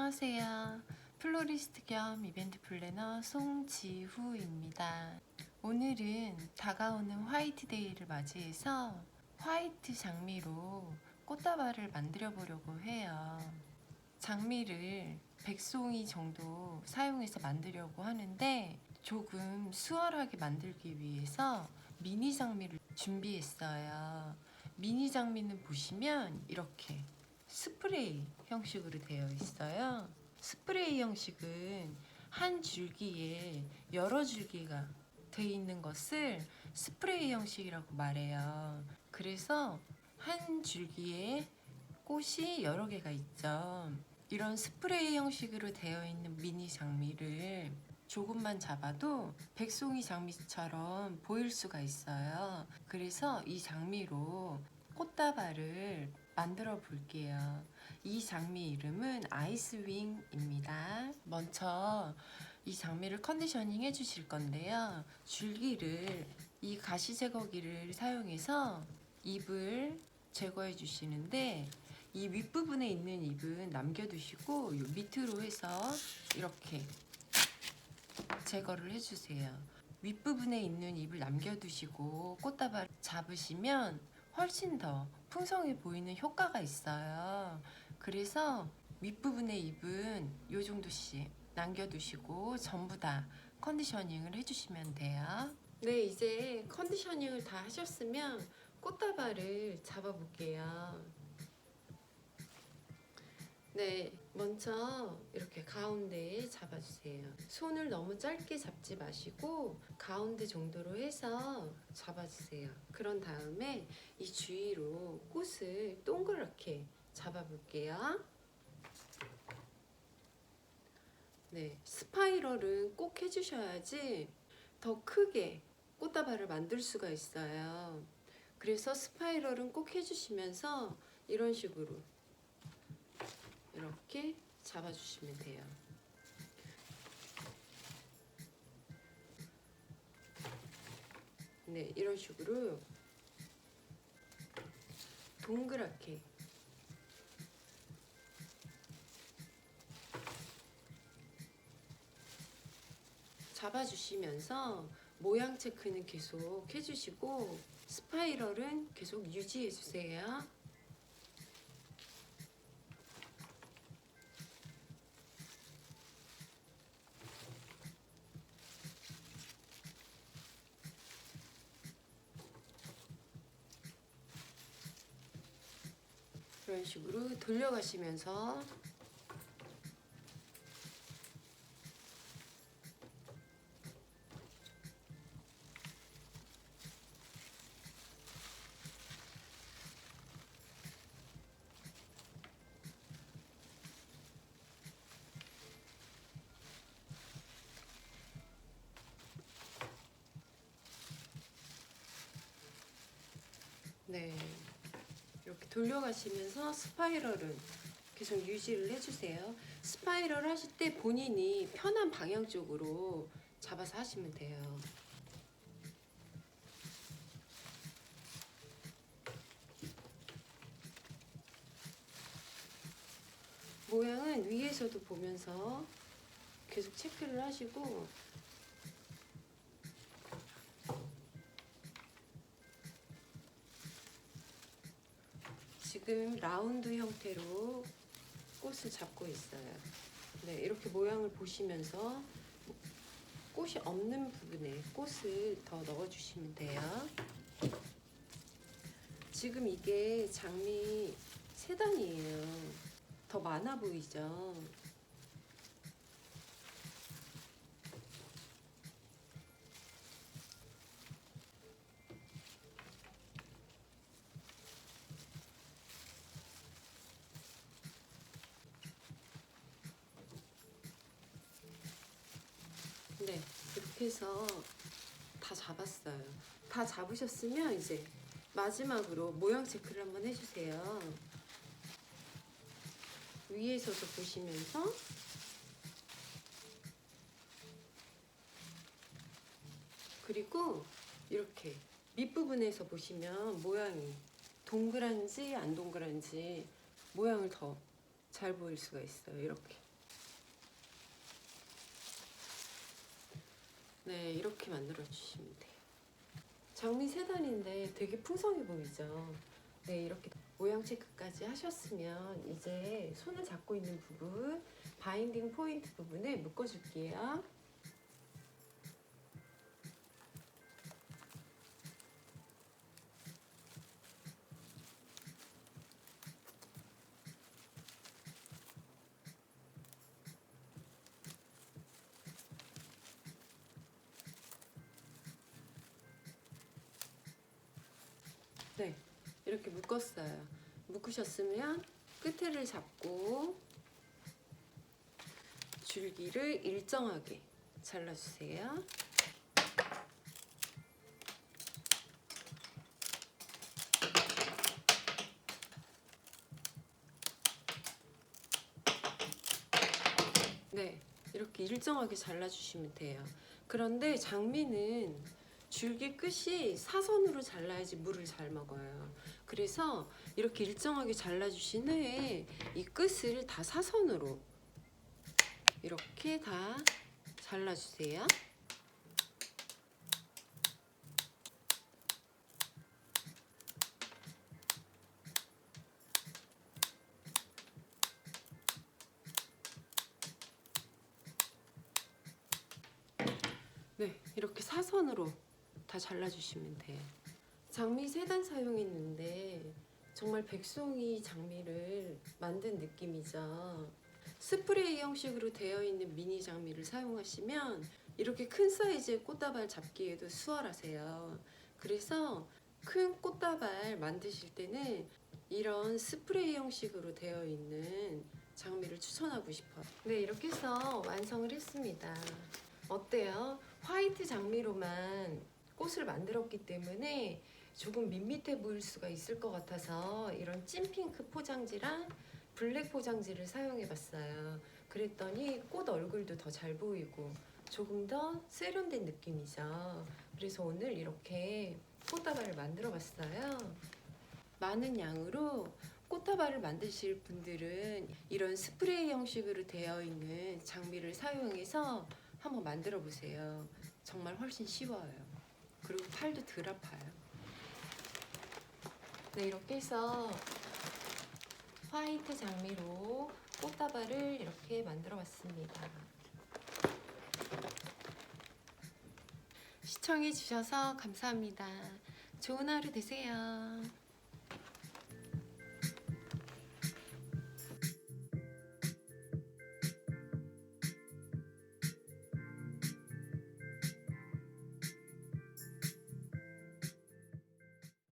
안녕하세요. 플로리스트 겸 이벤트 플래너 송지후입니다. 오늘은 다가오는 화이트데이를 맞이해서 화이트 장미로 꽃다발을 만들어 보려고 해요. 장미를 100송이 정도 사용해서 만들려고 하는데 조금 수월하게 만들기 위해서 미니 장미를 준비했어요. 미니 장미는 보시면 이렇게 스프레이 형식으로 되어 있어요. 스프레이 형식은 한 줄기에 여러 줄기가 되어 있는 것을 스프레이 형식이라고 말해요. 그래서 한 줄기에 꽃이 여러 개가 있죠. 이런 스프레이 형식으로 되어 있는 미니 장미를 조금만 잡아도 백송이 장미처럼 보일 수가 있어요. 그래서 이 장미로 꽃다발을 만들어 볼게요. 이 장미 이름은 아이스윙입니다. 먼저 이 장미를 컨디셔닝 해 주실 건데요. 줄기를 이 가시 제거기를 사용해서 잎을 제거해 주시는데 이 윗부분에 있는 잎은 남겨두시고 밑으로 해서 이렇게 제거를 해주세요. 윗부분에 있는 잎을 남겨두시고 꽃다발 잡으시면 훨씬 더 풍성해 보이는 효과가 있어요. 그래서 윗부분의 잎은 요 정도씩 남겨두시고 전부 다 컨디셔닝을 해주시면 돼요. 네, 이제 컨디셔닝을 다 하셨으면 꽃다발을 잡아볼게요. 네, 먼저 이렇게 가운데에 잡아주세요. 손을 너무 짧게 잡지 마시고 가운데 정도로 해서 잡아주세요. 그런 다음에 이 주위로 꽃을 동그랗게 잡아볼게요. 네, 스파이럴은 꼭 해주셔야지 더 크게 꽃다발을 만들 수가 있어요. 그래서 스파이럴은 꼭 해주시면서 이런 식으로 이렇게 잡아주시면 돼요. 네, 이런 식으로 동그랗게 잡아주시면서 모양 체크는 계속 해주시고 스파이럴은 계속 유지해주세요. 이런 식으로 돌려가시면서 네, 이렇게 돌려가시면서 스파이럴은 계속 유지를 해주세요. 스파이럴 하실 때 본인이 편한 방향 쪽으로 잡아서 하시면 돼요. 모양은 위에서도 보면서 계속 체크를 하시고 지금 라운드 형태로 꽃을 잡고 있어요. 네, 이렇게 모양을 보시면서 꽃이 없는 부분에 꽃을 더 넣어주시면 돼요. 지금 이게 장미 3단이에요. 더 많아 보이죠? 네, 이렇게 해서 다 잡았어요. 다 잡으셨으면 이제 마지막으로 모양 체크를 한번 해주세요. 위에서도 보시면서 그리고 이렇게 밑부분에서 보시면 모양이 동그란지 안 동그란지 모양을 더 잘 보일 수가 있어요. 이렇게 네, 이렇게 만들어 주시면 돼요. 장미 3단인데 되게 풍성해 보이죠? 네, 이렇게 모양 체크까지 하셨으면 이제 손을 잡고 있는 부분, 바인딩 포인트 부분에 묶어줄게요. 네, 이렇게 묶었어요. 묶으셨으면 끝에를 잡고 줄기를 일정하게 잘라주세요. 네, 이렇게 일정하게 잘라주시면 돼요. 그런데 장미는 줄기 끝이 사선으로 잘라야지 물을 잘 먹어요. 그래서 이렇게 일정하게 잘라주신 후에 이 끝을 다 사선으로 이렇게 다 잘라주세요. 네, 이렇게 사선으로 다 잘라주시면 돼요. 장미 3단 사용했는데 정말 백송이 장미를 만든 느낌이죠. 스프레이 형식으로 되어 있는 미니 장미를 사용하시면 이렇게 큰 사이즈의 꽃다발 잡기에도 수월하세요. 그래서 큰 꽃다발 만드실 때는 이런 스프레이 형식으로 되어 있는 장미를 추천하고 싶어요. 네, 이렇게 해서 완성을 했습니다. 어때요? 화이트 장미로만 꽃을 만들었기 때문에 조금 밋밋해 보일 수가 있을 것 같아서 이런 찐핑크 포장지랑 블랙 포장지를 사용해 봤어요. 그랬더니 꽃 얼굴도 더 잘 보이고 조금 더 세련된 느낌이죠. 그래서 오늘 이렇게 꽃다발을 만들어 봤어요. 많은 양으로 꽃다발을 만드실 분들은 이런 스프레이 형식으로 되어 있는 장미를 사용해서 한번 만들어 보세요. 정말 훨씬 쉬워요. 그리고 팔도 덜 아파요. 네, 이렇게 해서 화이트 장미로 꽃다발을 이렇게 만들어 봤습니다. 시청해 주셔서 감사합니다. 좋은 하루 되세요.